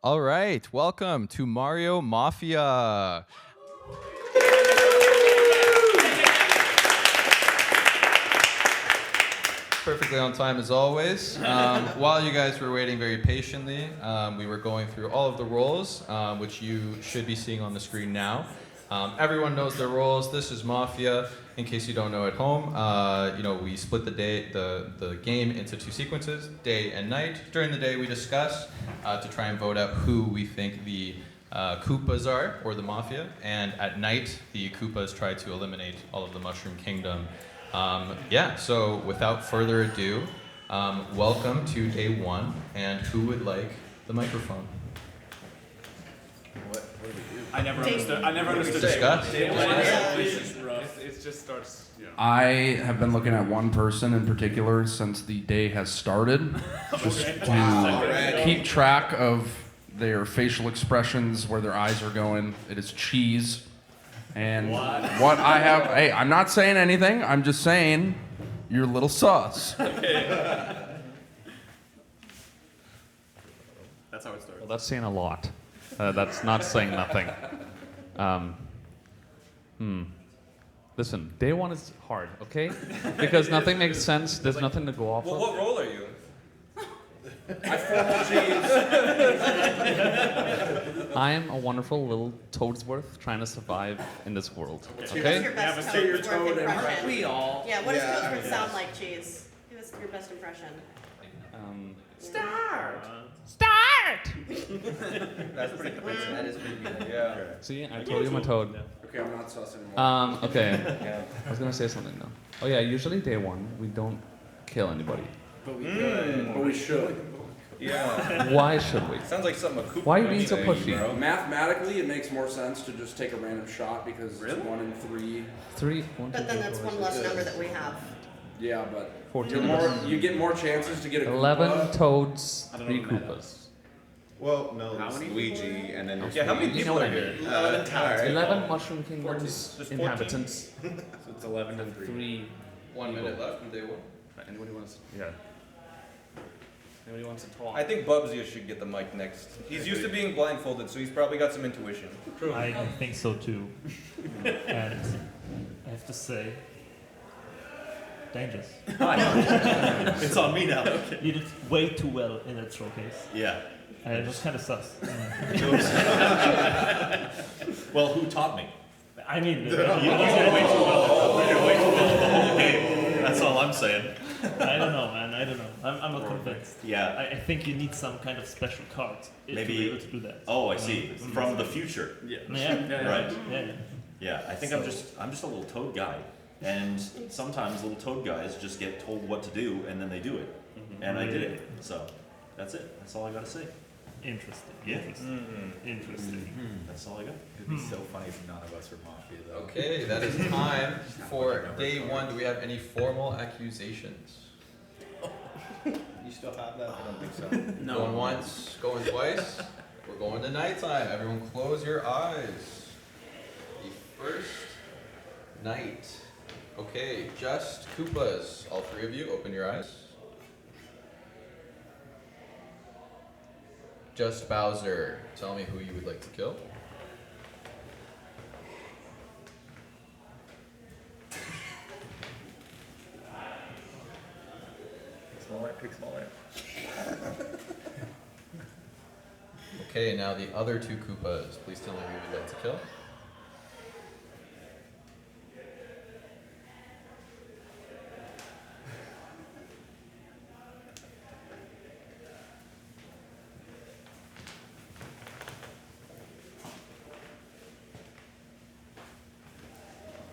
All right, welcome to Mario Mafia. Perfectly on time as always. While you guys were waiting very patiently, we were going through all of the roles, which you should be seeing on the screen now. Everyone knows their roles. This is Mafia. In case you don't know at home, we split the game into two sequences, day and night. During the day, we discuss to try and vote out who we think the Koopas are, or the Mafia. And at night, the Koopas try to eliminate all of the Mushroom Kingdom. So without further ado, welcome to day one. And who would like the microphone? What do we do? I never understood. Discuss. It just starts. You know. I have been looking at one person in particular since the day has started, just to keep track of their facial expressions, where their eyes are going. It is Cheese. And what I have, hey, I'm not saying anything, I'm just saying you're a little sus. That's how it starts. Well, that's saying a lot. That's not saying nothing. Listen, day one is hard, okay? Because nothing makes sense. There's nothing to go off Well, of. what role are you? I am a wonderful little Toadsworth trying to survive in this world, What's okay? your best Toadsworth impression? We all. Yeah, what does Toadsworth sound like, Cheese? Give us your best impression. Start. That's pretty convincing. That is pretty good. Yeah. See, I told you I'm a toad. Okay, I'm not sus anymore. Okay. I was gonna say something though. Oh yeah, usually day one, we don't kill anybody. But we could. But we should. Yeah. Why should we? Sounds like something a Koopa Why are you would being so say, pushy? bro. Mathematically, it makes more sense to just take a random shot because Really? it's 1 in 3. But then that's one less number that we have. Yeah, but 14. you get more chances to get a 11 Koopa. toads, I don't 3 know the math. Koopas. Well, no, How it's many Luigi, and then Yeah, how many You know people what are I here? mean. 11 times. 11 Mushroom Kingdoms 14. inhabitants. So it's 11 and 3. 3. 1 minute left from day one. Anybody wants? Yeah. Anybody wants to talk? I think Bubsy should get the mic next. He's used to being blindfolded, so he's probably got some intuition. I think so too. And I have to say, dangerous. It's on me now. You did way too well in that showcase. Yeah. And it was kind of sus. Well, who taught me? I mean, You did way too well. You did way too well the whole game. That's all I'm saying. I don't know, man. I don't know. I'm not convinced. Yeah. I think you need some kind of special card to Maybe- be able to do that. Oh, I see. From the future. Yeah. Right. Yeah. Yeah. I think I'm just a little toad guy, and sometimes little toad guys just get told what to do and then they do it, and I did it. So that's it. That's all I gotta say. Interesting. Yeah. Interesting. That's all I got. It'd be so funny if none of us were Mafia, though. Okay, that is time for day one. Do we have any formal accusations? You still have that? I don't think so. Going once, going twice. We're going to nighttime. Everyone close your eyes. The first night. Okay, just Koopas. All three of you, open your eyes. Just Bowser. Tell me who you would like to kill. Pick smaller. Okay, now the other two Koopas. Please tell me who you would like to kill.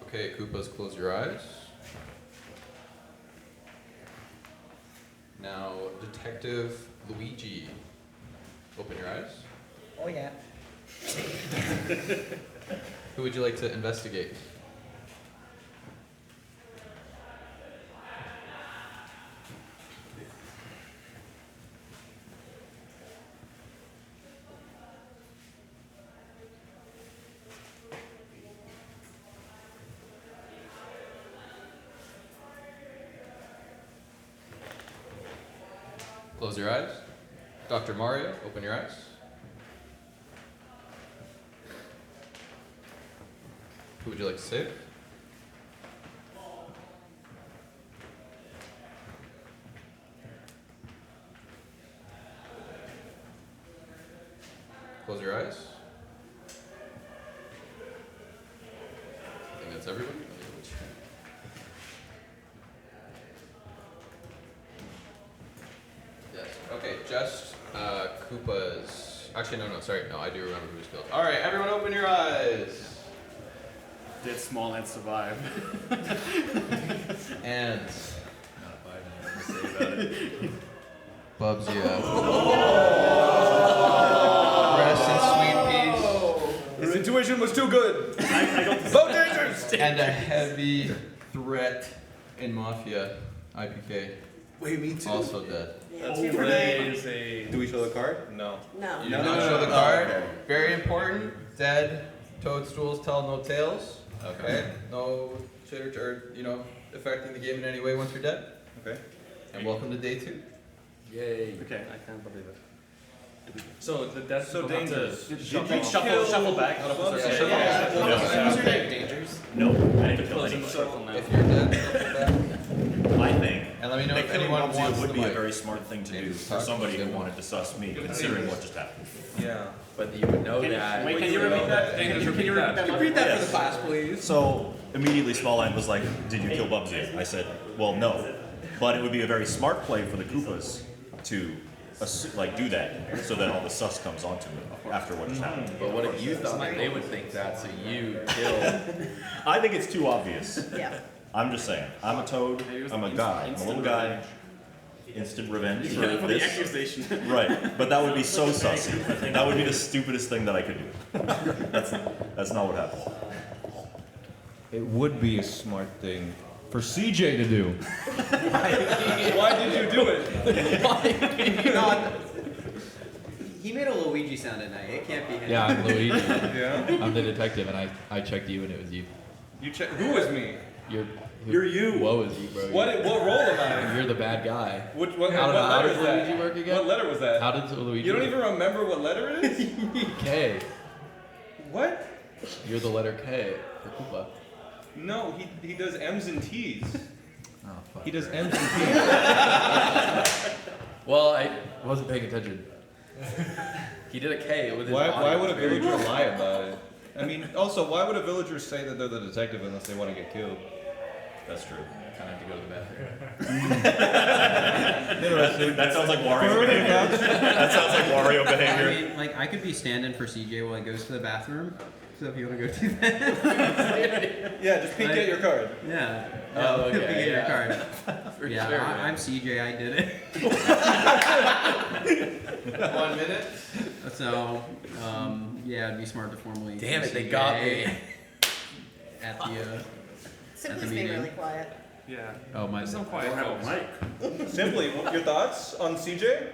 Okay, Koopas, close your eyes. Now, Detective Luigi, open your eyes. Oh yeah. Who would you like to investigate? Close your eyes. Dr. Mario, open your eyes. Who would you like to save? Close your eyes. I think that's everybody. Yes. Okay, just Koopa's. Actually, no, sorry. No, I do remember who's killed. All right, everyone, open your eyes. Did Small Ant survive? And Not 5 minutes to say about it. Bubsy Rest in sweet peace. The situation was too good. Vote Dangerous! And a heavy threat in Mafia, IPK, Wait, me too. also dead. Yeah, 2 for 9. Do we show the card? No. No. You do not show the card. Very important. Dead toadstools tell no tales. Okay. No shit or affecting the game in any way once you're dead. Okay. And welcome to day 2. Yay. Okay, I can't believe it. So the death So people have to Dangerous. shuffle back. Dangers. No, I didn't kill Close in anybody. the circle now. If you're dead, shuffle back. I think And let me know that if killing anyone Bubsy wants would the be a mic. very smart thing to do Dangerous for talk. somebody who wanted to suss me, considering what just happened. Yeah. But you would know that. Wait, can you repeat that? Can you repeat that? Repeat that Yes. for the class, please. So immediately Small Ant was like, "Did you kill Bubsy?" I said, "Well, no, but it would be a very smart play for the Koopas to do that, so that all the sus comes onto me after what just happened." But what if you thought that they would think that, so you killed? I think it's too obvious. Yeah. I'm just saying. I'm a toad. I'm a guy. I'm a little guy. Instant revenge for For the this. accusation. Right, but that would be so sussy. That would be the stupidest thing that I could do. That's not what happened. It would be a smart thing for CJ to do. Why did you do it? He made a Luigi sound at night. It can't be him. Yeah, I'm Luigi. Yeah. I'm the detective, and I checked you, and it was you. You check. Who was me? You're you. Woe is you, bro. What role am I? You're the bad guy. What How letter does is that? Luigi work again? What letter was that? How did Luigi? You don't work? even remember what letter it is? K. What? You're the letter K for Koopa. No, he does M's and T's. Oh fuck. He does M's and T's. Well, I wasn't paying attention. He did a K with his body. Why would a Very villager cool. lie about it? I mean, also, why would a villager say that they're the detective unless they want to get killed? That's true. Kind of have to go to the bathroom. Interesting. That sounds like Wario behavior. That sounds like Wario I behavior. mean, like, I could be standing for CJ while he goes to the bathroom. So if you want to go do that. Yeah, just peek at your card. Yeah. Oh, okay, Pick your yeah. card. For Yeah, sure, I'm CJ. I did it. 1 minute. So, yeah, it'd be smart to formally. Damn it, they CJ got me. At the. Simply's the being meeting. really quiet. Yeah. Oh my. There's some quiet folks. Simply, your thoughts on CJ?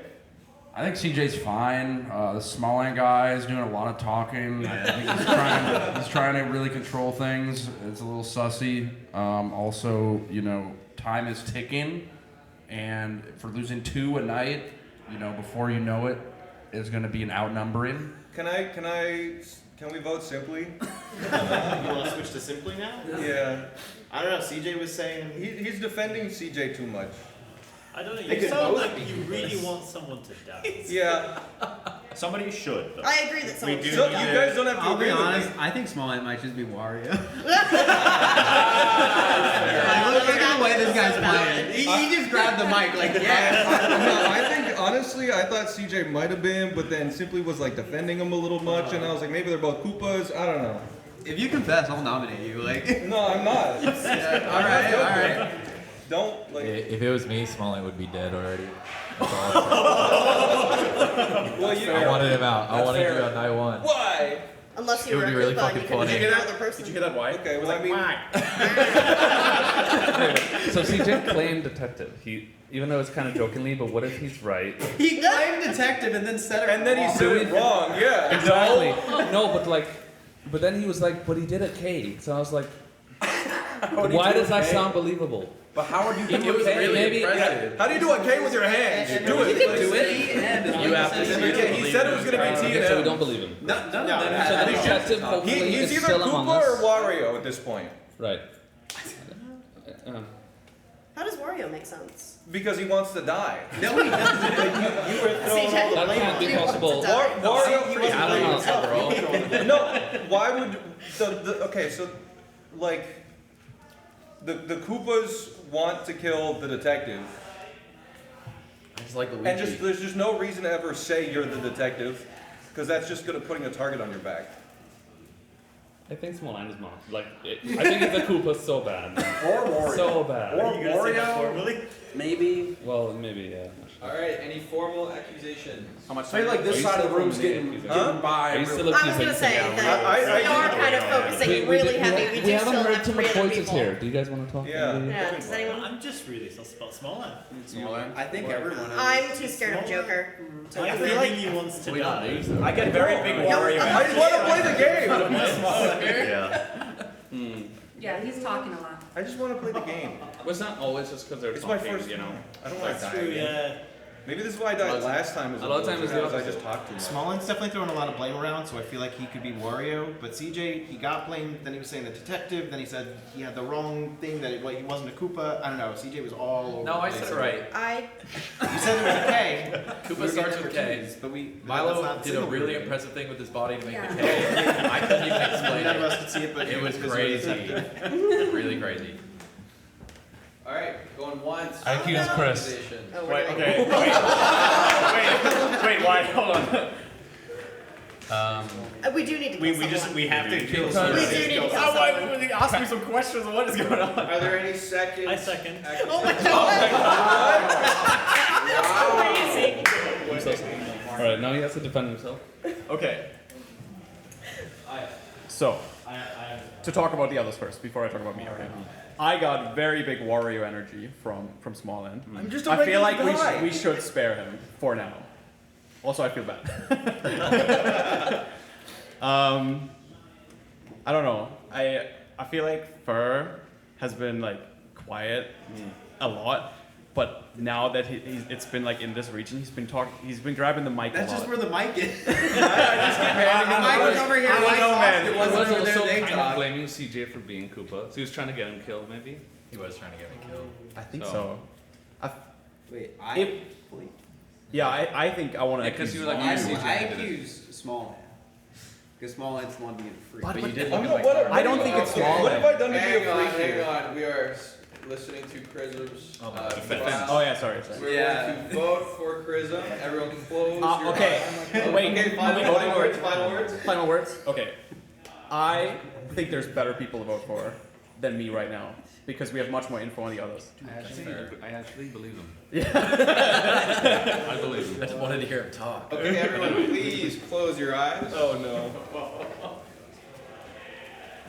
I think CJ's fine. The small ant guy is doing a lot of talking. I think he's trying to really control things. It's a little sussy. Also, time is ticking, and for losing 2 a night, before you know it, is going to be an outnumbering. Can we vote Simply? You want to switch to Simply now? Yeah. I don't know. CJ was saying. He's defending CJ too much. I don't know. They You could sound both like you really want someone to die. Yeah. Somebody should, though. I agree that someone do should So you die. guys don't have to I'll be agree with honest. me. I think Small Ant might just be Wario. Like, look at the way this guy's playing. He just grabbed the mic like, yeah. No, I think honestly, I thought CJ might have been, but then Simply was like defending him a little much, and I was like, maybe they're both Koopas. I don't know. If you confess, I'll nominate you. Like, No, I'm not. all right. Don't like. If it was me, Small Ant would be dead already. That's all. Well, you. I wanted him out. I That's wanted him fair. on night 1. Why? Unless It you would were be a really Koopa and fucking you couldn't funny. figure out the person. Did you hear that? Why? Okay, well, I mean, So CJ claimed detective. Even though it's kind of jokingly, but what if he's right? He claimed detective and then said it. and then he said it wrong. Yeah. Exactly. No, but then he was like, but he did a K. So I was like, Why does that sound believable? But how would you do It was okay? really Maybe- impressive. How do you do okay with your hands? Do You it. can do it. You have to see it. He said it was going to be T Okay, so we and don't M. believe him. None of them So had the any detective chance. hopefully He's is either still among Koopa or us. Wario at this point. Right. How does Wario make sense? Because he wants to die. No, he doesn't. You were throwing all the That blame can't on be him. possible. Wario, I don't know. no, why would okay, so like the Koopas want to kill the detective, I just like Luigi. and there's just no reason to ever say you're the detective, because that's just gonna putting a target on your back. I think Small Line is not. Like, I think it's the Koopa so bad. Or Wario. So bad. Or Are you gonna say that Wario. formally? Maybe. Well, maybe, yeah. All right, any formal accusations? How much I feel like Are this you side of still the room's accusing getting me? getting by. Are you still I was accusing gonna say me? that we are kind of focusing really heavy. We do We haven't still heard have too three much other voices people. here. Do you guys want to talk? Yeah. Maybe? Yeah, does anyone? I'm just really about small line. I think everyone is. I'm too scared of Joker. I feel like he wants to die. I get very big worry. I just want to play the game. Yeah. Yeah, he's talking a lot. I just want to play the game. Well, it's not always just because they're It's my talking, first. you know. I don't like That's dying. true, yeah. Maybe this is why I died last time. a lot of times it's the because I opposite. just talked too much. Smollen's definitely throwing a lot of blame around, so I feel like he could be Wario. But CJ, he got blamed. Then he was saying the detective. Then he said he had the wrong thing, that he wasn't a Koopa. I don't know. CJ was all over. No, the I place. said it right. You said it was a K. Koopa starts with K. But we Milo did a really impressive thing with his body to make the K. I couldn't even explain None of us it. could see it, but It he was visually crazy. detective. Really crazy. All right, going once. I accuse Chris. Accusations. Oh, Wait, really? okay. Wait, why? Hold on. We do need to kill We someone. have to kill We someone. do need to kill Oh, why someone. would they ask me some questions? What is going on? Are there any seconds? I second. Oh my god! Crazy. I'm so sorry. All right, now he has to defend himself. Okay. So, to talk about the others first, before I talk about me, okay? I got very big Wario energy from Small End. I'm just a I feel like regular guy. we should spare him for now. Also, I feel bad. I don't know. I feel like Fur has been like quiet a lot, but now that it's been like in this region, he's been grabbing the mic That's a lot. just where the mic is. I just keep handing him The mic was over here. I don't know, man. It He wasn't was over there. also They kind of talked. blaming CJ for being Koopa. So he was trying to get him killed, maybe? He was trying to get me killed. I think So- so. Wait, Yeah, I think I want to. Yeah, 'cause you were like, I CJ did it. accuse Small Man. Because Small Man's the one being free. But you did I'm look not- at what- my what I don't think it's Okay, small. What have I done to be a Hang on, freak hang here? on. We are listening to Chrism's defense. trial. Oh yeah, sorry. We're Yeah. going to vote for Chrism. Everyone close your Okay. eyes. Wait. Okay, Are we voting final or- words, final words. Final words. Okay. I think there's better people to vote for than me right now because we have much more info on the others. I actually believe him. Yeah. I believe him. I just wanted to hear him talk. Okay, everyone, please close your eyes. Oh no.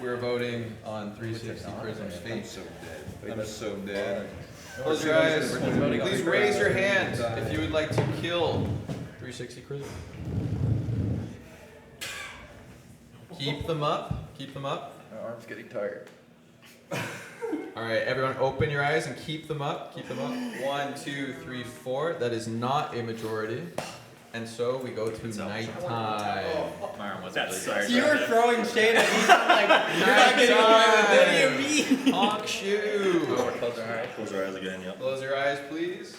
We're voting on 360 Chrism's fate. I'm so dead. Close your eyes. Please raise your hand if you would like to kill 360 Chrism. Keep them up. Keep them up. My arm's getting tired. All right, everyone, open your eyes and keep them up. Keep them up. 1, 2, 3, 4. That is not a majority. And so we go to nighttime. My arm wasn't That's really tired. You were throwing shade at me. Like, you're not getting away with it. What do you mean? Hawk shoe. Close our eyes. Close our eyes again. Yep. Close your eyes, please.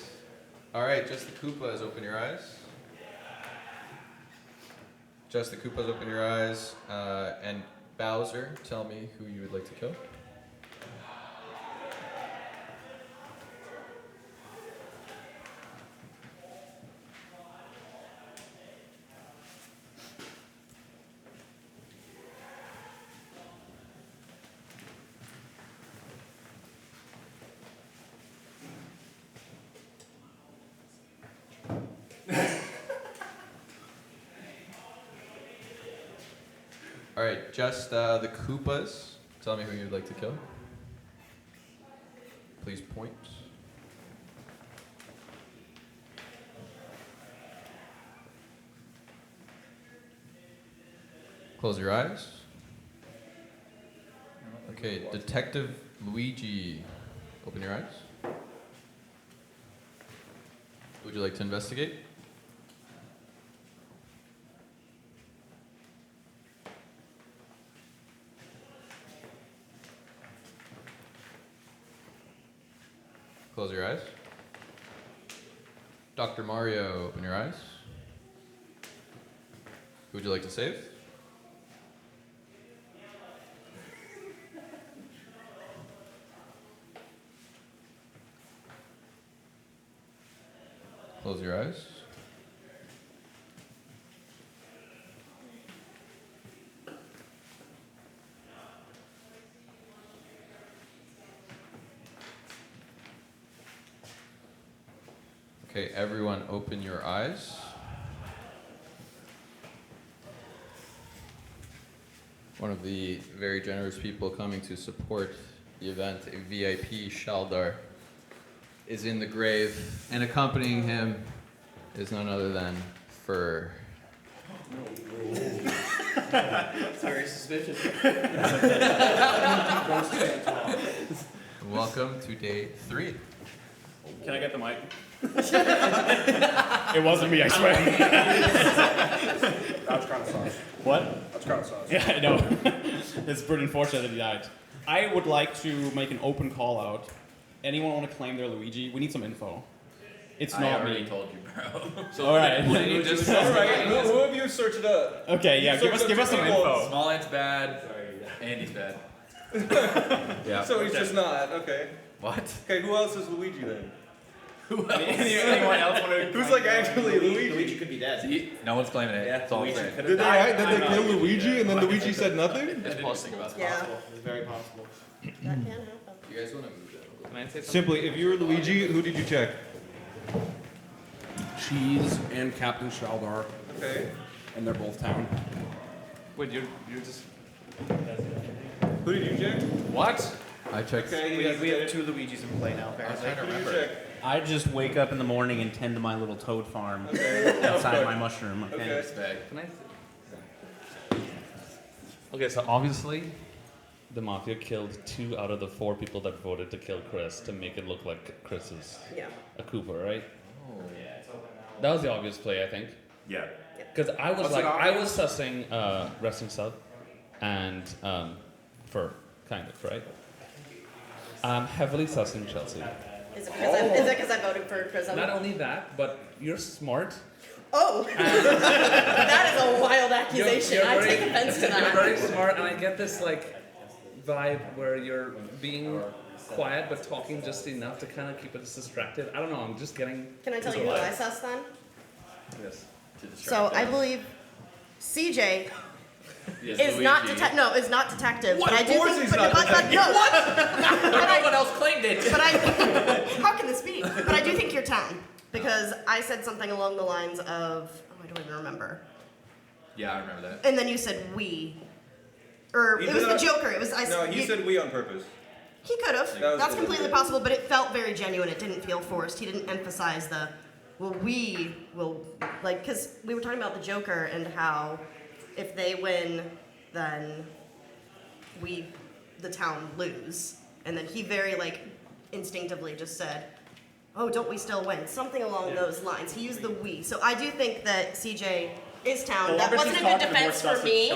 All right, just the Koopas, open your eyes. Just the Koopas, open your eyes. And Bowser, tell me who you would like to kill. All right, just the Koopas. Tell me who you'd like to kill. Please point. Close your eyes. Okay, Detective Luigi, open your eyes. Would you like to investigate? Close your eyes. Dr. Mario, open your eyes. Who would you like to save? Close your eyes. Okay, everyone open your eyes. One of the very generous people coming to support the event, a VIP Shaldar, is in the grave, and accompanying him is none other than Fur. It's very suspicious. Welcome to day 3. Can I get the mic? It wasn't me, I swear. That's crown sauce. What? That's crown sauce. Yeah, I know. It's pretty unfortunate that he died. I would like to make an open call out. Anyone want to claim they're Luigi? We need some info. It's I not already me. told you, bro. So All right. What did you just All right, who have you searched up? Okay, yeah, give us some info. Small Ant's bad. Andy's bad. Yeah. So he's just not. Okay. What? Okay, who else is Luigi then? Who else? Anyone else want to? Who's like actually Luigi? Luigi could be dead. See, no one's claiming it. Yeah, That's all I'm Luigi saying. could Did have they died. kill Luigi and then Luigi said nothing? It's possible. Yeah, It's very possible. that can happen. You guys want to move that? Can I say something? Simply, if you were Luigi, who did you check? Cheese and Captain Shaldar, Okay. and they're both town. Wait, you're just. Who did you check? What? I checked. Okay, We have 2 Luigis in play now, apparently. Who did you check? I just wake up in the morning and tend to my little toad farm outside my mushroom. Okay. Okay. Can I? Okay, so obviously, the Mafia killed 2 out of the 4 people that voted to kill Chris to make it look like Chris is Yeah. a Cooper, right? That was the obvious play, I think. Yeah. Because I was What's like, it I was sussing Wrestling Sub and Fur, kind of, right? I'm heavily sussing Chelsea. Is it because I voted for Prism? Not only that, but you're smart. Oh, that is a wild accusation. You're I very- take offense to You're that. very smart, and I get this like vibe where you're being quiet but talking just enough to kind of keep us distracted. I don't know. I'm just getting. Can I tell this you who vibe. I suss then? Yes. So I believe CJ Yes, is not Luigi. is not detective. What? But I Of do course think, he's not but no. No one else claimed it. But I, how can this be? But I do think you're 10 because I said something along the lines of, oh, I don't even remember. Yeah, I remember that. And then you said we, or He it was did the not- Joker. It was No, he said we on purpose. he could have. That was That's the completely Joker. possible, but it felt very genuine. It didn't feel forced. He didn't emphasize the, well, we will like because we were talking about the Joker and how if they win, then we, the town, lose. And then he very like instinctively just said, oh, don't we still win? Something along those lines. He used the we. So I do think that CJ is town. That wasn't a good defense for me.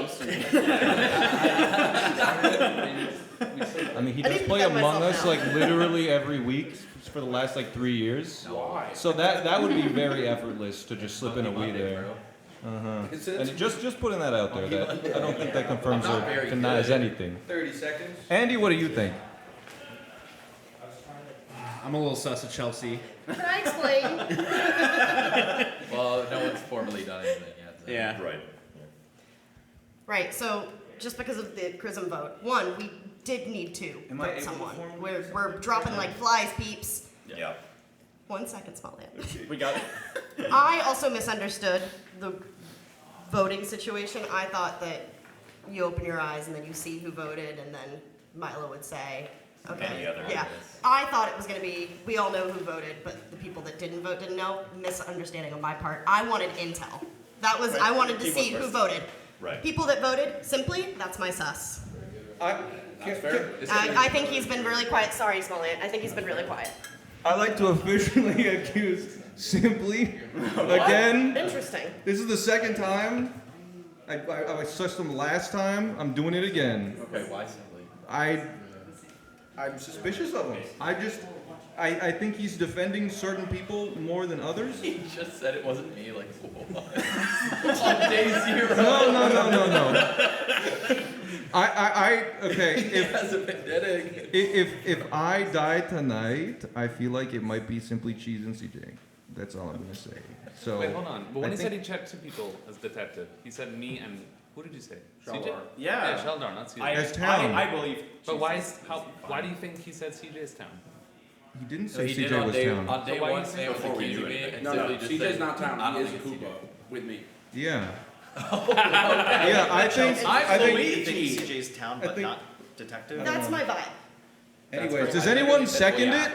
I mean, he I does need to play defend Among myself Us now. like literally every week for the last like 3 years. Why? So that would be very effortless to just slip in a we there. And just putting that out there, that I don't think that confirms I'm not or very denies good. anything. 30 seconds. Andy, what do you think? I'm a little sus of Chelsea. Can I explain? Well, no one's formally done anything yet. So. Yeah. Right. Right, so just because of the Chrism vote, one, we did need to Am I vote able to someone. formally We're dropping like flies, peeps. Yeah. 1 second, small man. We got it. I also misunderstood the voting situation. I thought that you open your eyes and then you see who voted, and then Milo would say, okay, Any other, yeah. yes. I thought it was going to be, we all know who voted, but the people that didn't vote didn't know. Misunderstanding on my part. I wanted intel. That was, I wanted to Keep see us who first. voted. Right. People that voted, simply, that's my sus. I think he's been really quiet. Sorry, Smollett. I think he's been really quiet. I like to officially accuse Simply again. Interesting. This is the second time. I sussed him last time. I'm doing it again. Okay, why Simply? I'm suspicious of him. I think he's defending certain people more than others. He just said it wasn't me, like, on day 0. No. Okay. He has a vendetta. If I die tonight, I feel like it might be Simply Cheese and CJ. That's all I'm gonna say. So Wait, hold on. But when I he said think- he checked 2 people as detective, he said me and who did you say? Sheldar. CJ? Yeah. Sheldar, not CJ. As Town. I believe. But why do you think he said CJ is Town? He didn't So say he CJ did on was day, Town. on day So why 1, you they think- was before we accusing knew me, it. and No, Simply just CJ's said, not Town. I He don't is think it's Koopa with me. Yeah. Yeah, I think. Luigi. CJ's town, but think- not detective. That's my vibe. Anyways, does anyone second it?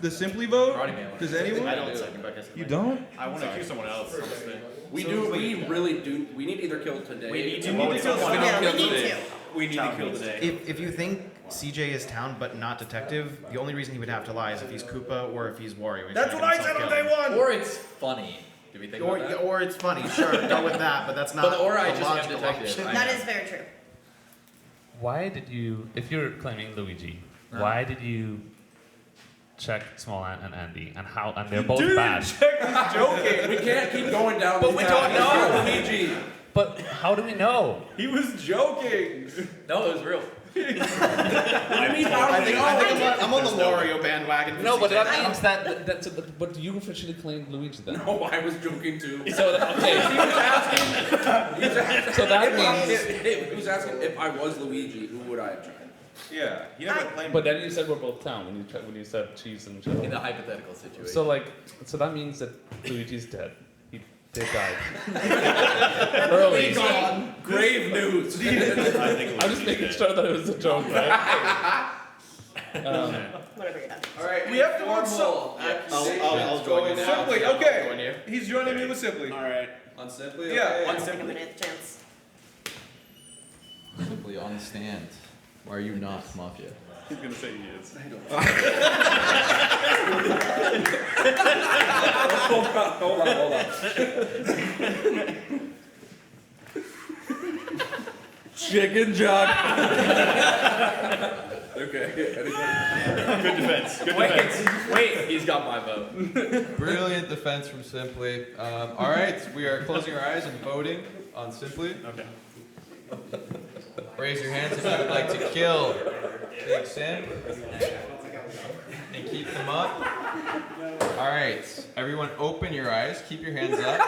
The Simply vote? Does anyone? I don't second, but I guess You don't? I want to accuse someone else. Honestly. We do. We really do. We need to either kill today. We need to or kill someone. Yeah, we need to. We need to kill today. If you think CJ is town but not detective, the only reason he would have to lie is if he's Koopa or if he's Wario. That's what I said on day 1. Or it's funny. Do we think about that? Or it's funny. Sure, go with that, but that's not But or I the just am logical detective. option. I That know. is very true. Why did you, if you're claiming Luigi, why did you check Small Ant and Andy, and how, and they're both bad? He's joking. We can't keep going down. But these we paths. don't know. Luigi. But how do we know? He was joking. No, it was real. I mean, how do we know? I'm on the Wario bandwagon. for No, but CJ. that means that's but you officially claimed Luigi then. No, I was joking too. So okay. He was asking. So that He was means. asking if I was Luigi, who would I have tried? Yeah. You haven't claimed. But then you said we're both Town when you said cheese and Sheldar. In a hypothetical situation. So that means that Luigi's dead. They died. Early. Gone. Grave news. I'm just making sure that it was a joke, right? Whatever you're done. All right. We have to vote formal I'll join you now. Simply, Join okay. you. He's joining me with Simply. All right. On Simply? Yeah. I'm gonna give it a chance. Simply on the stand. Why are you not Mafia? He's gonna say he is. Hold on. Chicken jock. Okay. Good defense. Good defense. Wait, he's got my vote. Brilliant defense from Simply. All right, we are closing our eyes and voting on Simply. Okay. Raise your hands if you would like to kill Big Sim. And keep them up. All right, everyone open your eyes. Keep your hands up.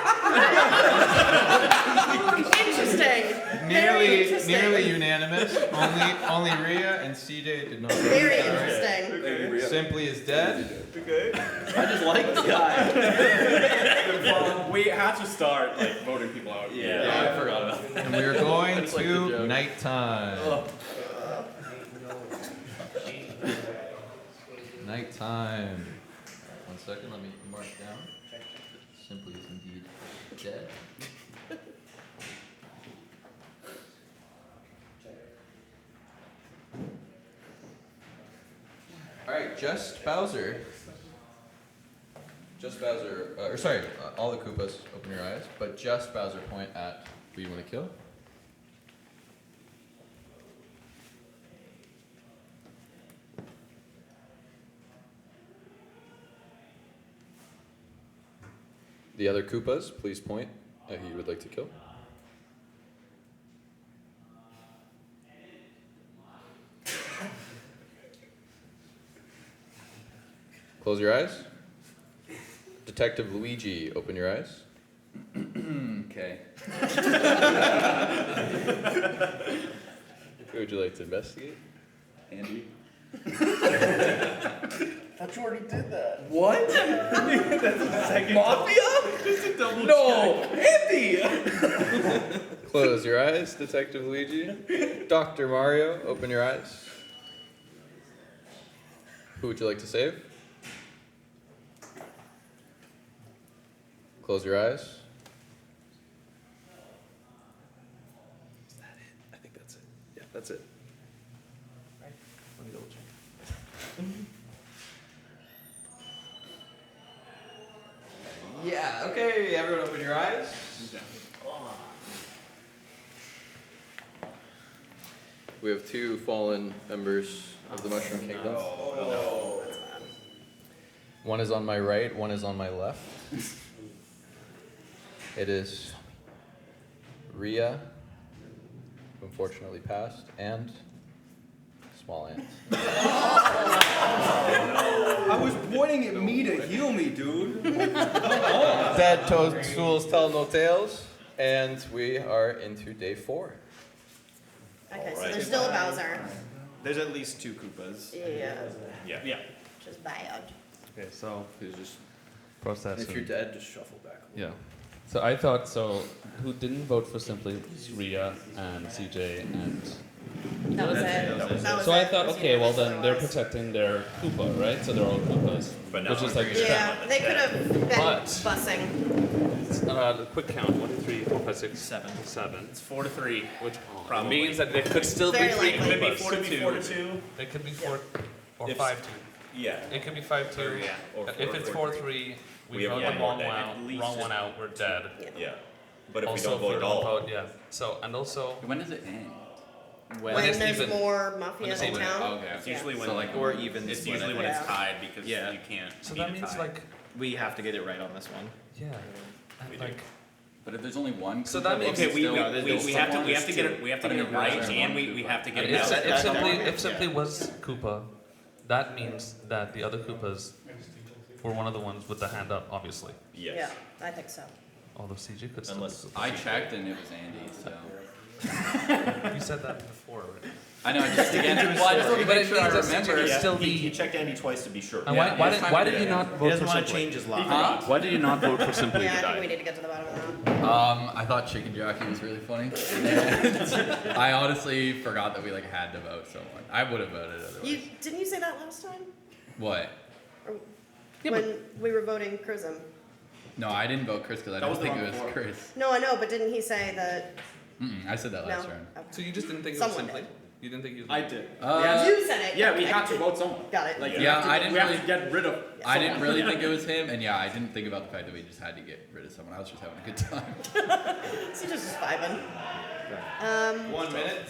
Interesting. Very Nearly interesting. unanimous. Only Rhea and CJ did not. Very All right. interesting. Simply is dead. Okay. I just like this guy. We had to start like voting people out. Yeah, I forgot about that. And we are going It's like the to joke. nighttime. Ugh. Nighttime. 1 second, let me mark down. Simply is indeed dead. Alright, Just Bowser. Just Bowser, or sorry, all the Koopas, open your eyes, but Just Bowser point at who you want to kill. The other Koopas, please point at who you would like to kill. Close your eyes. Detective Luigi, open your eyes. Okay. Who would you like to investigate? Andy. Thought you already did that. What? Mafia? Just a double No, Andy. Close your eyes, Detective Luigi. Dr. Mario, open your eyes. Who would you like to save? Close your eyes. Is that it? I think that's it. Yeah, that's it. Yeah, okay, everyone open your eyes. We have two fallen members of the Mushroom Kingdom. One is on my right, one is on my left. It is Rhea, who unfortunately passed, and Small Ant. I was pointing at me to heal me, dude. Dead toadstools tell no tales, and we are into day 4. Okay, so there's still a Bowser. There's at least 2 Koopas. Yeah. Yeah. Which is bad. Okay, so just process. if you're dead, just shuffle back. Yeah. So I thought who didn't vote for Simply was Rhea and CJ and. That was it. That was So I it. thought, okay, well then they're protecting their Koopa, right? So they're all Koopas, But now which is we're like bringing it Yeah, they could have been But- bussing. a quick count: 1, 2, 3, 4, 5, 6, 7. It's 4 to 3. Which Probably. means that there could still Very be 3 likely. Could be Koopas. 4 to 2. 4 to 2. It could be 4 or If- 5-2. Yeah. It could be 5-2. Yeah. Or If it's 4-3, we have vote one the more wrong dead. one out. At least Wrong just- one out. We're dead. Yeah. But if Also, we don't vote if at we don't all, vote, yeah. So and also When does it end? When it's there's even. more Mafia it's in even. town. Okay. It's usually when So like or even. It's split, usually I when think. it's tied because Yeah. you can't. So beat that a means tie. like We have to get it right on this one. yeah. And like But if there's only one. So that Koopa, makes- it's Okay, we, still- no, there's we have to someone- we have to get there's it we have to two. get it But I right mean, there's and one we have to get if, it out. if simply was Koopa, that means that the other Koopas were one of the ones with the hand up, obviously. yes. Yeah, I think so. Although CJ could still. Unless- be Koopa. I checked and it was Andy. So. You said that before, right? I know. Just again, well, I just want to But make it sure I means that remember. CJ Yeah, still he be. checked Andy twice to be sure. And Yeah, why did you not He vote doesn't for want to Simply? change his lot. Huh? Why did you not vote for Simply Yeah, to I think die? we need to get to the bottom of that. I thought Chicken Jockey was really funny. And I honestly forgot that we like had to vote someone. I would have voted otherwise. Didn't you say that last time? What? Or Yeah, when we were voting Chrism. No, I didn't vote Chris because I That was didn't the think it one was before. Chris. No, I know, but didn't he say that? I said that No. last round. Okay. So you just didn't think Someone it was Simply? did. You didn't think he was. I did. You said it. Yeah, we Okay. have to vote someone. Got it. Like, Yeah, I didn't we have really- to get rid of. I didn't really think it was him, and yeah, I didn't think about the fact that we just had to get rid of someone. I was just having a good time. So just vibing. 1 minute.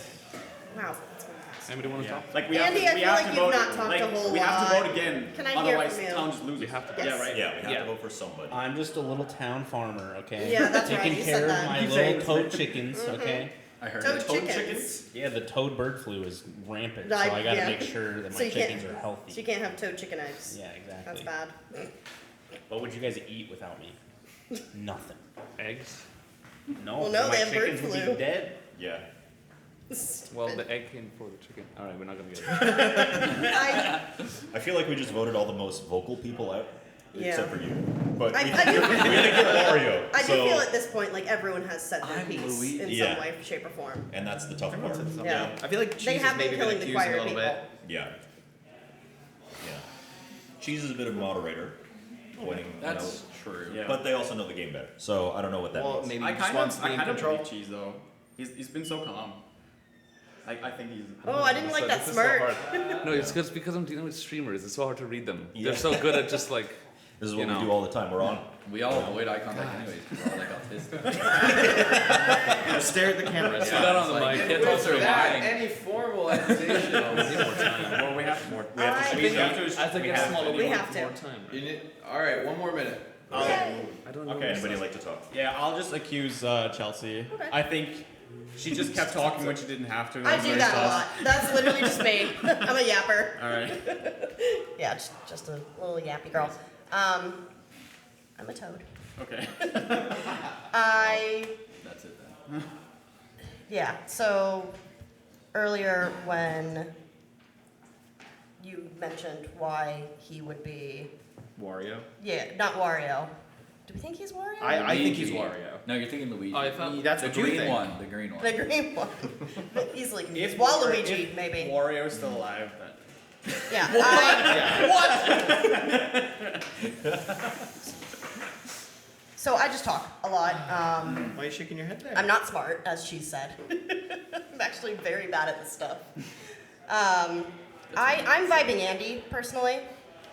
Wow, that's going fast. Anybody want to talk? Like we Andy, have I to, we feel have like to you've vote. not talked like, a whole we have to lot. vote again. Can I hear Otherwise, from you? town just loses. You have to. Yes. Yeah, right. Yeah, we have Yeah. to vote for somebody. I'm just a little town farmer, okay? Yeah, that's right, Taking you care said of that. my You little say- toad chickens, okay? I heard Toad it. chickens. Yeah, the toad bird flu is rampant, Like, so I gotta yeah. make sure that So my you can't- chickens are healthy. So you can't have toad chicken eggs. Yeah, exactly. That's bad. What would you guys eat without me? Nothing. Eggs. No. Well, no, my they have bird chickens would flu. be dead. Yeah. Well, the egg came before the chicken. All right, we're not gonna get it. I feel like we just voted all the most vocal people out, Yeah. except for you. But I we do- had to get Mario. I do so, feel at this point like everyone has said their I'm piece Louis. in Yeah. some way, shape, or form. and that's the tough part. Yeah. I feel like They Cheese have has maybe been been killing the accused a choir little people. bit. Yeah. Yeah. Cheese is a bit of a moderator, pointing. That's true. Yeah. But they also know the game better, so I don't know what that Well, means. maybe I he just kind wants of, to be I in kind of control. believe Cheese though. He's been so calm. I think he's. Oh, I didn't like that This is smirk. So hard. No, it's because I'm dealing with streamers. It's so hard to read them. Yeah. They're so good at just like. This is you what we know. do all the time. We're on. We all avoid eye contact anyways because we're all like autistic. Just stare at the camera. It's Put fine. that on It's the like, mic. it's also lying. Any formal accusation of We need more time. Well, we have more. We I have to. We think have to. As I we get have smaller, to. We want have to. more time. You need, all right, 1 more minute. Yay. I don't know. Okay. Anybody like to talk? Yeah, I'll just accuse Chelsea. Okay. I think she just kept talking when she didn't have to. I was do very that a sus. lot. That's literally just me. I'm a yapper. All right. Yeah, just a little yappy girl. I'm a toad. Okay. That's it then. Yeah, so earlier when you mentioned why he would be, Wario. yeah, not Wario. Do we think he's Wario? I think he's Luigi. Wario. No, you're thinking Luigi. Oh, I thought. That's the what you green think. one. The green one. The green one. Easily confused. If Waluigi, if maybe. Wario's still alive, then. Yeah. So I just talk a lot. Why are you shaking your head there? I'm not smart, as she said. I'm actually very bad at this stuff. I'm vibing Andy personally.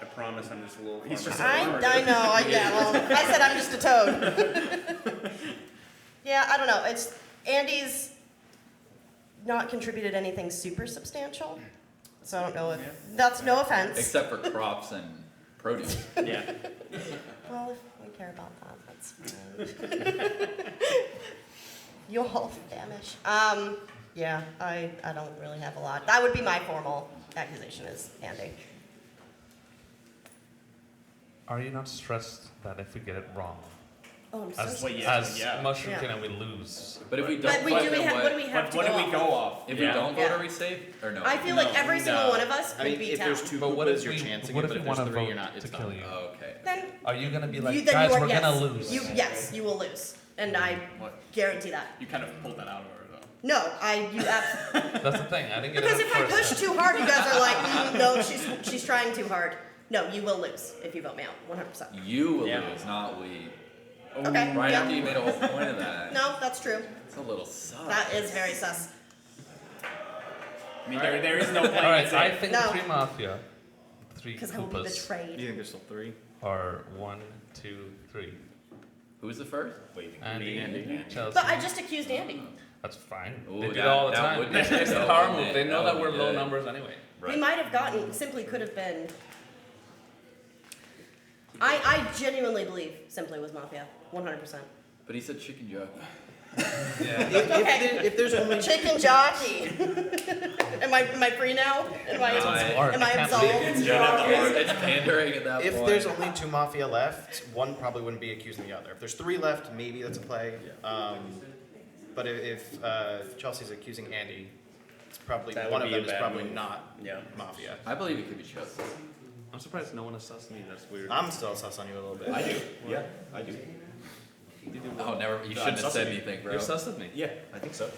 I promise I'm just a little. He's just I know. Yeah. Well, I said I'm just a toad. Yeah, I don't know. It's Andy's not contributed anything super substantial, so I don't know if that's no offense. Except for crops and produce. Yeah. Well, if we care about that, that's fine. You all famish. Yeah, I don't really have a lot. That would be my formal accusation is Andy. Are you not stressed that if we get it wrong, Oh, I'm so as, sorry. Mushroom Yeah. King and we lose? But if we don't But vote, do we then have, what do we have But to what go do we off? go off? If we don't vote, Yeah. are we safe or no? I feel like every single one of us I could mean, be if down. there's two But what Koopas, if you're we, chancing what it, if but we if want there's to three, vote you're not. to It's kill not. you? Oh, okay. Then Are you gonna be like, then guys, you are, we're yes. gonna lose? Yes, you will lose, and I guarantee that. You kind of pulled that out of her though. No, you absolutely. That's the thing. I didn't get Because it if I at first. push too hard, you guys are like, no, she's trying too hard. No, you will lose if you vote me out, 100%. You will lose, not we. Okay. Right yeah. after you made a whole point of that. No, that's true. It's a little sus. That is very sus. I mean, there is no playing All right, it I safe. think No. 3 Mafia, 3 Because I will be Koopas betrayed. You think there's still three? are 1, 2, 3. Who's the first? Andy, Chelsea. But I just accused Andy. That's fine. Ooh, They do it that- all the that time. would be It's good. the power That move. would They be- know that that would we're be low good. numbers anyway. We might have gotten, simply could have been. I genuinely believe Simply was Mafia, 100%. But he said chicken jockey. Okay. If there's only Chicken jockey. am I free now? Am I absolved? It's pandering at that if point. there's only two Mafia left, one probably wouldn't be accusing the other. If there's three left, maybe that's a play. But if Chelsea's accusing Andy, it's probably That one would of be a them is bad probably move. not Yeah. Mafia. I believe it could be Chelsea. I'm surprised no one has sussed me. That's weird. I'm still sus on you a little bit. I do. Yeah, I do. Oh, never. You No, shouldn't I'm have said sussing you. anything, bro. You're sus of me. Yeah, I think so.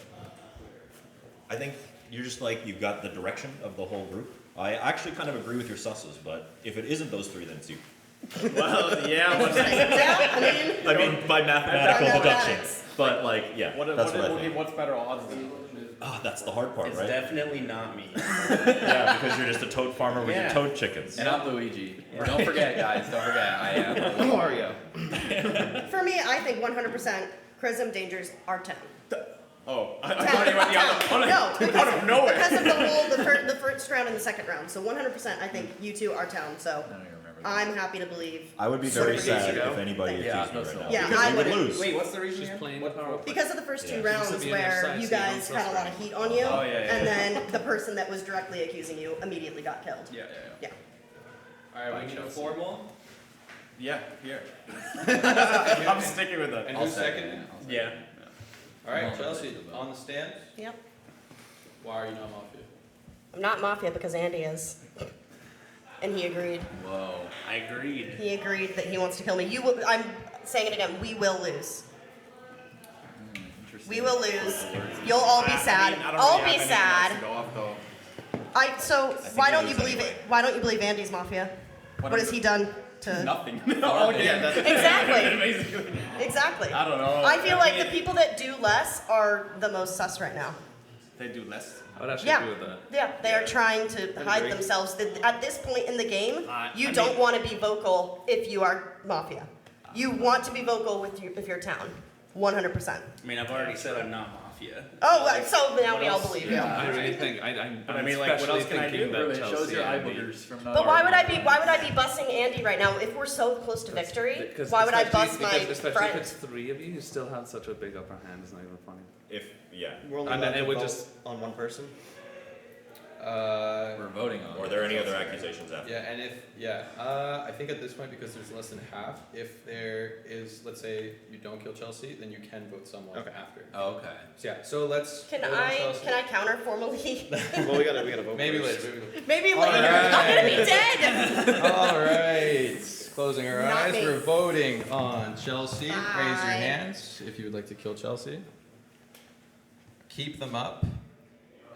I think you're just like, you've got the direction of the whole group. I actually kind of agree with your susses, but if it isn't those three, then it's you. Well, yeah. But Yeah, I mean, I mean, by mathematical By deduction. mathematics. But like, yeah, that's what I think. what's better odds than? Ah, that's the hard part, It's right? definitely not me. Yeah, because you're just a toad farmer with your Yeah. toad chickens. And I'm Luigi. Don't forget, guys. Don't forget. I am. Mario. for me, I think 100% Chrism Dangers are 10. Oh, I thought you went the other. No, because, out of nowhere. because of the whole, the first round and the second round. So 100%, I think you two are town. So I don't even remember. I'm happy to believe. I would be very Sort of sad ago. if anybody Yeah, accused me right now. Yeah, because I we would wouldn't. lose. Wait, what's the reason? She's here? playing What power. Because of the first Yeah. two She rounds wants to be on your where side, you so you don't guys trust had a lot her. of heat on you, Oh, yeah, yeah. and then the person that was directly accusing you immediately got killed. Yeah. Yeah. All right, we need a formal. Yeah, here. I'm sticking with it. And I'll who's second second? it. I'll second Yeah. it. All right, I'll Chelsea, second it. on the stand. Yep. Why are you not Mafia? I'm not Mafia because Andy is. And he agreed. Whoa. I agreed. He agreed that he wants to kill me. You will, I'm saying it again, we will lose. Interesting. We will lose. You'll all be sad. I don't I'll really be have anything else sad. to go off, though. So think why we don't you lose believe anyway. it? Why don't you believe Andy's Mafia? What has he done to? Nothing. Oh, yeah, that's Exactly. basically. Exactly. I don't know. I feel like the mean, people that do less are the most sus right now. they do less. I would actually Yeah. agree with that. Yeah, they are trying to hide agree. themselves. At this point in the game, you I don't mean- want to be vocal if you are Mafia. You want to be vocal with if you're town, 100%. I mean, I've already said I'm not Mafia. Oh, so now What we all else? believe you. I really think I'm But I mean, like, what especially else can I thinking do? that It shows Chelsea your eye and Andy- boogers from not. But why would I be bussing Andy right now if we're so close to victory? Because Why would I especially- bust my because especially friend? if it's 3 of you, you still have such a big upper hand. It's not even funny. If, yeah. We're only And then allowed it to would vote just- on one person. We're voting on. Or are it. there any other accusations after? Yeah, and I think at this point, because there's less than half, if there is, let's say you don't kill Chelsea, then you can vote someone after. Oh, okay. So yeah, so let's. Can vote on Chelsea. I counter formally? Well, we gotta vote Maybe first. later. Maybe All later. I'm gonna be right. dead. All right. Closing our Not eyes. me. We're voting on Chelsea. Raise your Bye. hands if you would like to kill Chelsea. Keep them up.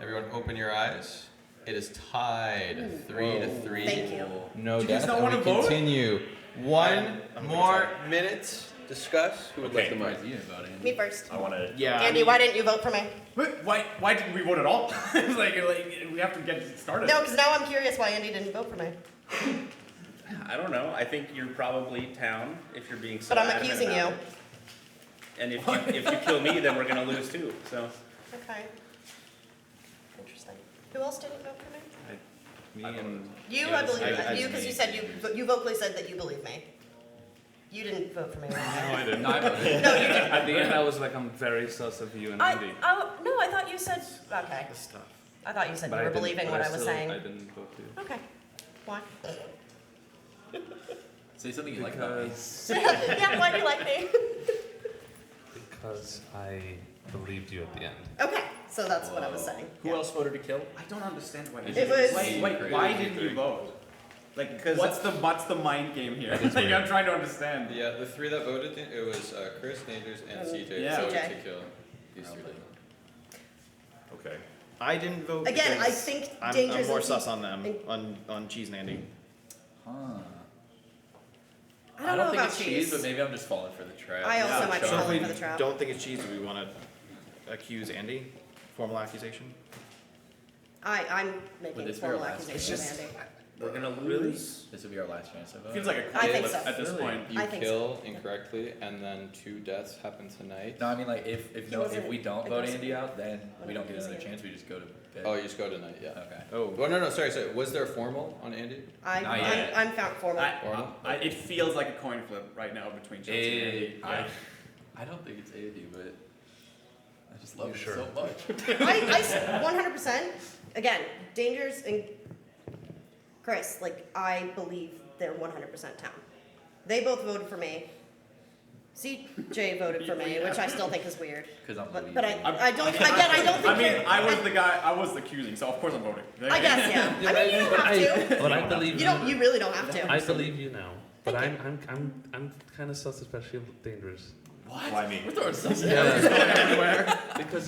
Everyone, open your eyes. It is tied 3-3. Thank you. No You guys death. don't And wanna we vote? continue. One I'm more minute discuss. Who would like the mic? Me first. I want to. Yeah. Andy, why didn't you vote for me? Why didn't we vote at all? It's like we have to get started. No, because now I'm curious why Andy didn't vote for me. I don't know. I think you're probably town if you're being so But I'm adamant accusing about you. it. And if you kill me, then we're gonna lose too. So. Okay. Interesting. Who else didn't vote for me? Me and You, I believe you, because you said you vocally said that you believe me. You didn't vote for me. Right? No, I didn't. No, you didn't. At the end, I was like, I'm very sus of you and Andy. No, I thought you said. Okay. I thought you said But you were I didn't- believing but what I I was still- saying. I didn't vote for you. Okay. Why? Say something you like about me. Yeah, why do you like me? Because I believed you at the end. Okay, so that's what I was saying. Who else voted to kill? I don't understand why. It was- Wait, why didn't you vote? Like, what's the mind game here? Like, I'm trying to understand. Yeah, the three that voted, it was Chris, Dangers, and CJ Yeah. voted CJ. to kill these three. Okay. I didn't vote. Again, I because think I'm Danger's more and sus on them, on Cheese and Andy. I don't know think about it's cheese. but maybe I'm just falling for the trap. I also might be So if falling we for the trap. don't think it's cheese, do we want to accuse Andy? Formal accusation? I'm making Would this a be our formal last accusation of chance? Andy. We're gonna lose. This would be our last chance to vote. Feels like a I coin think flip so. at this point. You I think kill incorrectly, and then 2 deaths happen tonight. No, I mean like if He wasn't we don't vote aggressive. Andy out, then we don't get Wasn't another he? chance. We just go to bed. Oh, you just go tonight, yeah. Okay. Oh. Well, no, sorry. Was there a formal on Andy? Not yet. I'm found formal. It feels like a coin flip right now between Chelsea and Andy. I don't think it's Andy, but I just love You him sure? so much. I 100%. Again, Dangers and Chris, like I believe they're 100% town. They both voted for me. CJ voted for me, which I still think is weird. Because I'm But Luigi. I don't. Again, I don't think. I mean, you're- I was the guy. I was the accusing, so of course I'm voting. I guess, yeah. I mean, you don't have to. But I believe You don't. You really don't have to. I believe you now. But Thank I'm kind of sus, especially of Dangerous. Why me? We're throwing stuff Because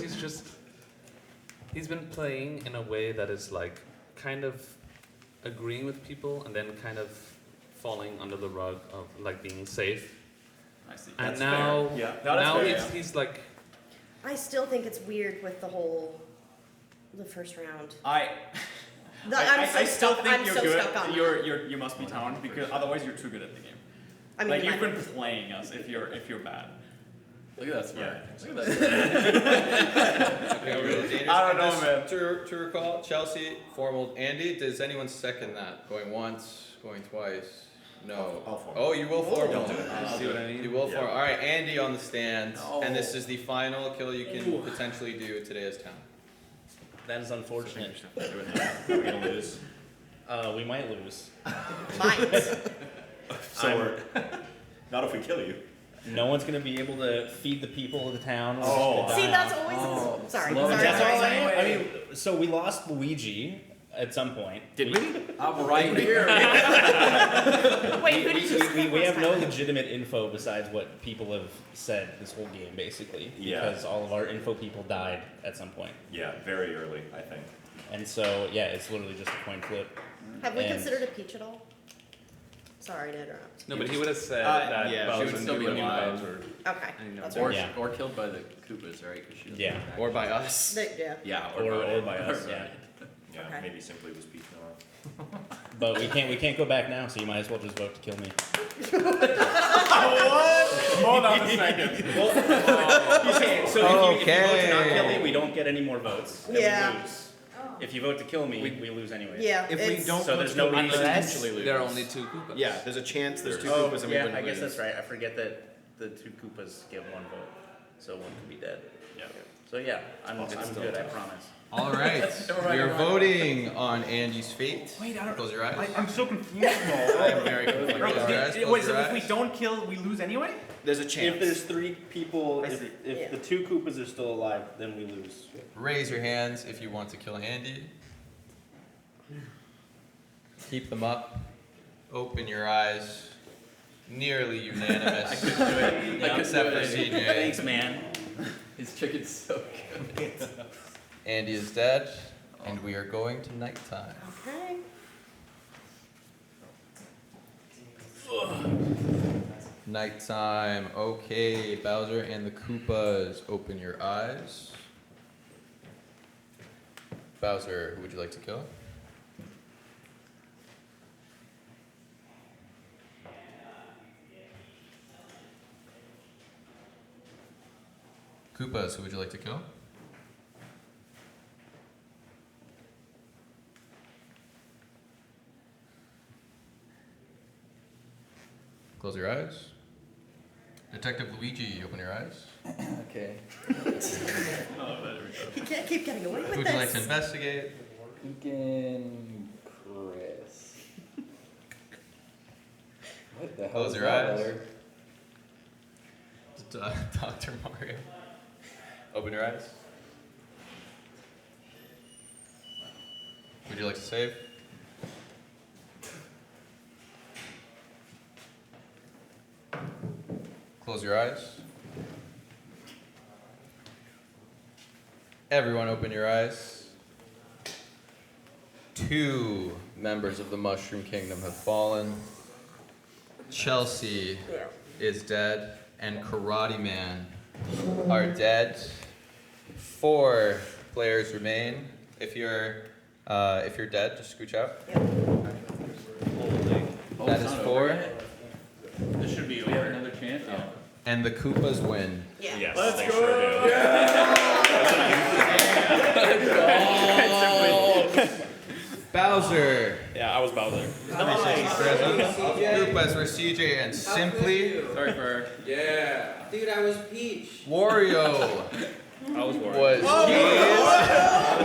he's been playing in a way that is like kind of agreeing with people and then kind of falling under the rug of like being safe. I see. And That's now, fair. Yeah. No, that's now fair, he's like, I still think it's weird with the first round. I I'm still stuck- think I'm you're so good. stuck on that. You must be town because otherwise you're too good at the game. I mean, Like you've I- been playing us if you're bad. Look at that smart. Yeah. Look at that. I don't know, Just man. To recall, Chelsea, formal. Andy, does anyone second that? Going once, going twice? No. I'll formal. Oh, you will formal. see what I mean? You will Yeah. formal. All right, Andy on the stand, No. and this is the final kill you can potentially do today as town. That is unfortunate. Are we gonna lose? We might lose. Might. So we're not if we kill you. No one's gonna be able to feed the people of the town. We're just Oh. gonna See, die that's out. always. Sorry. Slow Sorry. That's all I'm Sorry. saying. I mean, so we lost Luigi at some point. Did we? I'm right here. Wait, who did you say We last have no time? legitimate info besides what people have said this whole game, basically. Yeah. Because all of our info people died at some point. Yeah, very early, I think. And so, yeah, it's literally just a coin flip. Have we And- considered a peach at all? Sorry to interrupt. No, but he would have said that yeah, Bells she would and still be Dooley alive. Bells Okay. I know. That's Or, right. Yeah. or killed by the Koopas, right? 'Cause she doesn't Yeah. attack. Or by us? Yeah. Yeah, Or by us, Or yeah. Yeah, Okay. maybe simply was peaking off. But we can't go back now, so you might as well just vote to kill me. Hold on a second. Okay, so if you vote to not kill me, Okay. we don't get any more votes. Then Yeah. we lose. If you vote to kill me, we lose anyway. Yeah. If we it's- don't So vote there's to no kill, we reason potentially lose. There are only 2 Koopas. Yeah, there's a chance there's two Oh, Koopas and we yeah, wouldn't I guess lose. that's right. I forget that the 2 Koopas get 1 vote, so 1 could be dead. Yeah. So yeah, I'm good. I promise. All right, we are voting on Andy's fate. Wait, I don't. Close your eyes. I'm so confused. I am very confused. Bro, Close your eyes, close wait, your so if we eyes. don't kill, we lose anyway? There's a chance. If there's 3 people, I if see. Yeah. the 2 Koopas are still alive, then we lose. Raise your hands if you want to kill Andy. Keep them up. Open your eyes. Nearly unanimous. Except for CJ. Thanks, man. His chicken's so good. Andy is dead, and we are going to nighttime. Okay. Nighttime. Okay, Bowser and the Koopas, open your eyes. Bowser, who would you like to kill? Koopas, who would you like to kill? Close your eyes. Detective Luigi, open your eyes. Okay. He can't keep getting away with Who would this. you like to investigate? Pumpkin Chris. What the hell Close is your that eyes. letter? Dr. Mario. Open your eyes. Would you like to save? Close your eyes. Everyone open your eyes. 2 members of the Mushroom Kingdom have fallen. Chelsea is dead, and Karate Man are dead. 4 players remain. If you're dead, just scooch out. That is 4. This should be over. We have another chance? Yeah. And the Koopas win. Yeah. Yes, Let's they go. sure do. Bowser. Yeah, I was Bowser. Koopas were CJ and Simply. Sorry for. Yeah. Dude, I was Peach. Wario I was worried. was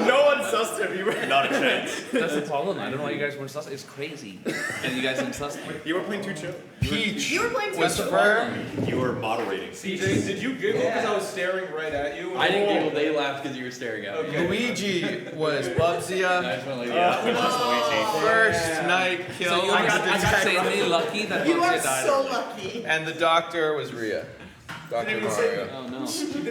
No one sussed him. You were Not a chance. That's the problem. I don't know why you guys weren't sus. It's crazy. And you guys didn't sus me. You were playing too chill. Peach You were playing was too. firm. You were moderating. CJ, did you giggle because I was staring right at you? I didn't giggle, they laughed because you were staring at me. Luigi was Bubsia. Nice one, Luigi. First night kill. So you're insanely lucky that You are Bubsy died. so lucky. And the doctor was Rhea. Dr. Mario. Oh no. So the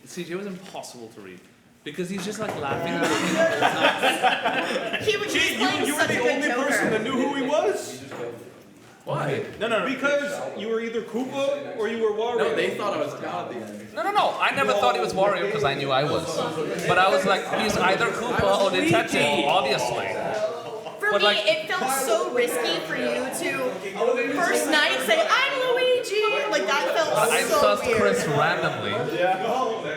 CJ was impossible to read because he's just like laughing and looking the whole time. He was playing You were such a the good only person Joker. that knew who he was. Why? No. Because you were either Koopa or you were Wario. No, they thought I was God at the end. No. I never thought he was Wario because I knew I was. But I was like, he's either Koopa or Detective, obviously. For But me, like- it felt so risky for you to first night say, I'm Luigi. Like, that felt I so sussed weird. Chris randomly,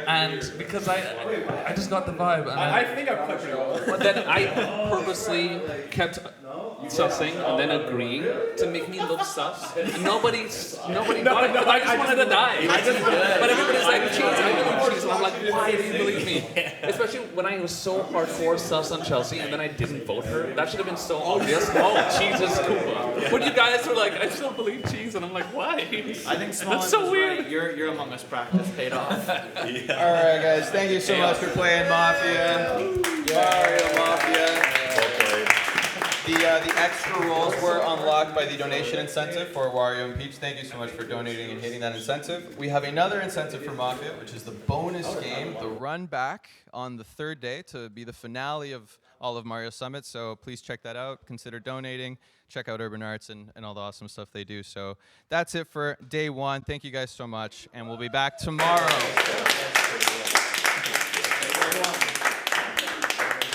and because I just got the vibe, and I think I put you off. but then I purposely kept sussing and then agreeing to make me look sus. Nobody got it. I just wanted to die. But everybody's like, cheese, I believe cheese. And I'm like, why do you believe me? Especially when I was so hardcore sus on Chelsea and then I didn't vote her. That should have been so obvious. Oh, cheese is Koopa. When you guys were like, I still believe cheese, and I'm like, why? I think Smalling That's so was weird. right. Your Among Us practice paid off. Alright guys, thank you so much for playing Mafia. Mario Mafia. The extra rolls were unlocked by the donation incentive for Wario and Peach. Thank you so much for donating and hitting that incentive. We have another incentive for Mafia, which is the bonus game, the run back on the 3rd day to be the finale of all of Mario Summit. So please check that out. Consider donating. Check out Urban Arts and all the awesome stuff they do. So that's it for day 1. Thank you guys so much, and we'll be back tomorrow.